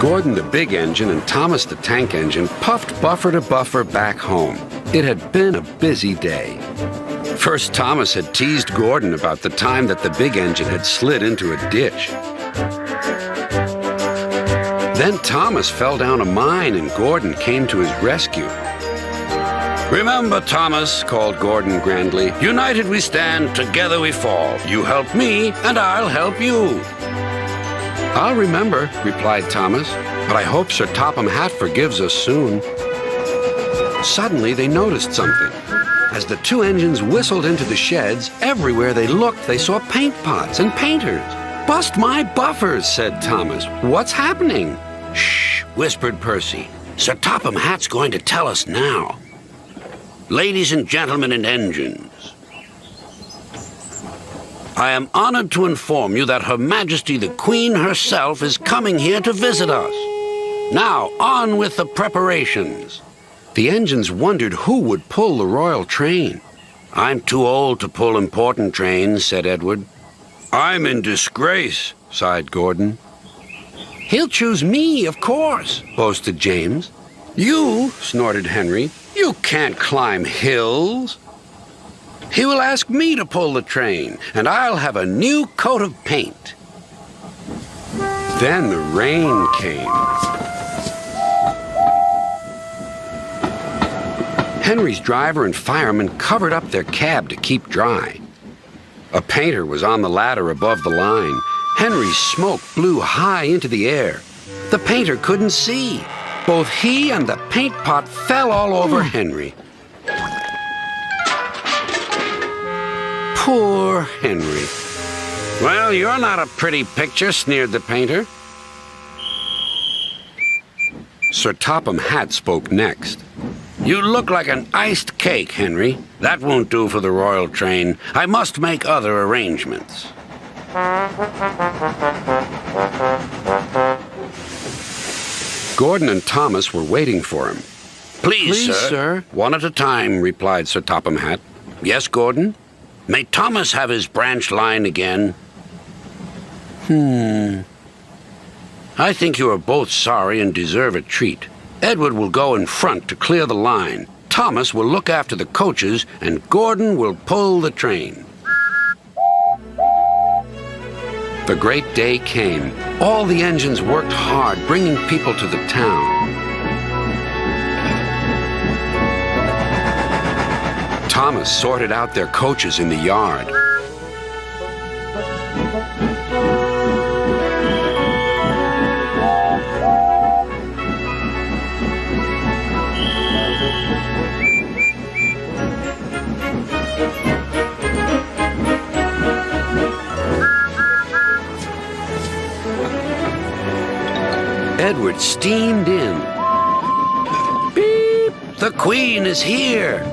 Gordon, the big engine, and Thomas, the tank engine, puffed buffer to buffer back home. It had been a busy day. First, Thomas had teased Gordon about the time that the big engine had slid into a ditch. Then Thomas fell down a mine and Gordon came to his rescue. "Remember, Thomas," called Gordon grandly, "united we stand, together we fall. You help me, and I'll help you." "I'll remember," replied Thomas, "but I hope Sir Topham Hatt forgives us soon." Suddenly they noticed something. As the two engines whistled into the sheds, everywhere they looked they saw paint pots and painters. "Bust my buffers," said Thomas. "What's happening?" "Shh," whispered Percy. "Sir Topham Hatt's going to tell us now. Ladies and gentlemen and engines, I am honored to inform you that Her Majesty the Queen herself is coming here to visit us. Now, on with the preparations." The engines wondered who would pull the royal train. "I'm too old to pull important trains," said Edward. "I'm in disgrace," sighed Gordon. "He'll choose me, of course," boasted James. "You," snorted Henry, "you can't climb hills." "He will ask me to pull the train, and I'll have a new coat of paint." Then the rain came. Henry's driver and fireman covered up their cab to keep dry. A painter was on the ladder above the line. Henry's smoke blew high into the air. The painter couldn't see. Both he and the paint pot fell all over Henry. Poor Henry. "Well, you're not a pretty picture," sneered the painter. Sir Topham Hatt spoke next. "You look like an iced cake, Henry. That won't do for the royal train. I must make other arrangements." Gordon and Thomas were waiting for him. Please, sir. "One at a time," replied Sir Topham Hatt. "Yes, Gordon? May Thomas have his branch line again?" "I think you are both sorry and deserve a treat. Edward will go in front to clear the line. Thomas will look after the coaches, and Gordon will pull the train." The great day came. All the engines worked hard, bringing people to the town. Thomas sorted out their coaches in the yard. Edward steamed in. "Beep! The Queen is here!"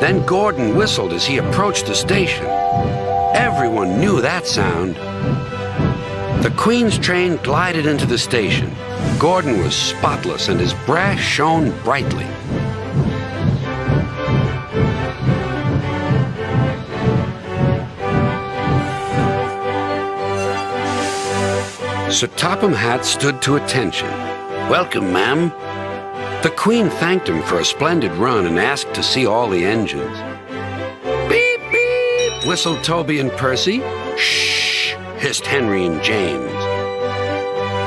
Then Gordon whistled as he approached the station. Everyone knew that sound. The Queen's train glided into the station. Gordon was spotless and his brass shone brightly. Sir Topham Hatt stood to attention. "Welcome, ma'am." The Queen thanked him for a splendid run and asked to see all the engines. "Beep, beep," whistled Toby and Percy. "Shh," hissed Henry and James.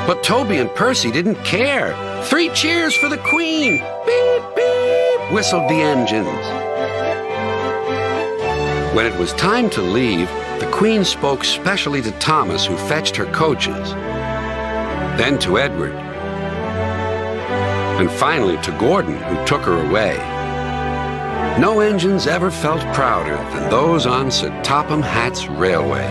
But Toby and Percy didn't care. "3 cheers for the Queen!" "Beep, beep," whistled the engines. When it was time to leave, the Queen spoke specially to Thomas, who fetched her coaches. Then to Edward. And finally to Gordon, who took her away. No engines ever felt prouder than those on Sir Topham Hatt's railway.